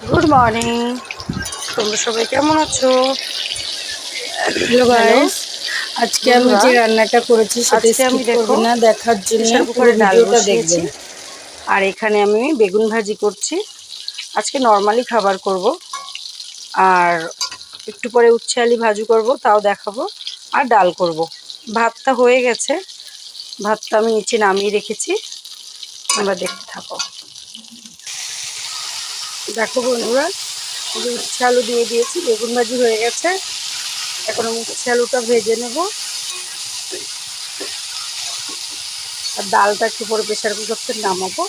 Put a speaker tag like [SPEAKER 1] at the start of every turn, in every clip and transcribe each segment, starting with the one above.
[SPEAKER 1] Good morning. তোমরা সবাই কেমন আছো?
[SPEAKER 2] হ্যালো
[SPEAKER 1] হ্যালো
[SPEAKER 2] গাইস, আজকে আমি
[SPEAKER 1] বন্ধুরা,
[SPEAKER 2] যে রান্নাটা করেছি সেটা
[SPEAKER 1] আজকে আমি
[SPEAKER 2] স্কিপ
[SPEAKER 1] দেখো
[SPEAKER 2] করবে না, দেখার জন্য
[SPEAKER 1] প্রেশার
[SPEAKER 2] পুরো
[SPEAKER 1] কুকারে ডাল
[SPEAKER 2] ভিডিওটা
[SPEAKER 1] বসিয়েছি।
[SPEAKER 2] দেখবেন।
[SPEAKER 1] আর এখানে আমি বেগুন ভাজি করছি। আজকে নর্মালি খাবার করব, আর একটু পরে উচ্ছে আলু ভাজি করব, তাও দেখাবো। আর ডাল করব। ভাতটা হয়ে গেছে, ভাতটা আমি নিচে নামিয়ে রেখেছি, তোমরা দেখতে থাকো। দেখো বন্ধুরা, এই যে উচ্ছে আলু দিয়ে দিয়েছি, বেগুন ভাজি হয়ে গেছে। এখন আমি উচ্ছে আলুটা ভেজে নেব, আর ডালটা একটু পরে প্রেশার কুকার থেকে নামাবো।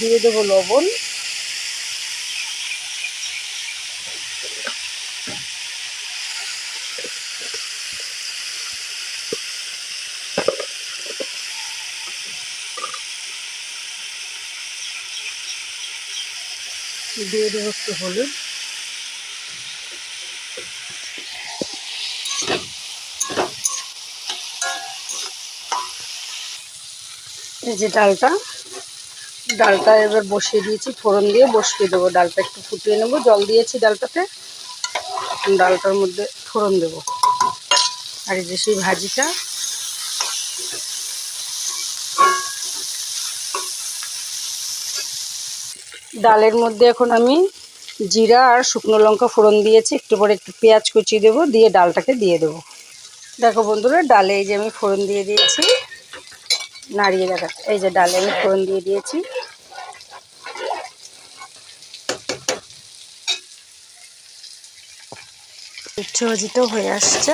[SPEAKER 1] দিয়ে দেবো লবণ, দিয়ে দেবো একটু হলুদ, এই যে ডালটা ডালটা এবার বসিয়ে দিয়েছি, ফোড়ন দিয়ে বসিয়ে দেবো। ডালটা একটু ফুটিয়ে নেবো, জল দিয়েছি ডালটাতে, ডালটার মধ্যে ফোড়ন দেবো। আর এই যে সেই ভাজিটা, ডালের মধ্যে এখন আমি জিরা আর শুকনো লঙ্কা ফোড়ন দিয়েছি, একটু পরে একটু পেঁয়াজ কুচি দেবো, দিয়ে ডালটাকে দিয়ে দেবো। দেখো বন্ধুরা, ডালে এই যে আমি ফোড়ন দিয়ে দিয়েছি, নাড়িয়ে দেখা, এই যে ডালে আমি ফোড়ন দিয়ে দিয়েছি। উচ্ছে ভাজিটাও হয়ে আসছে।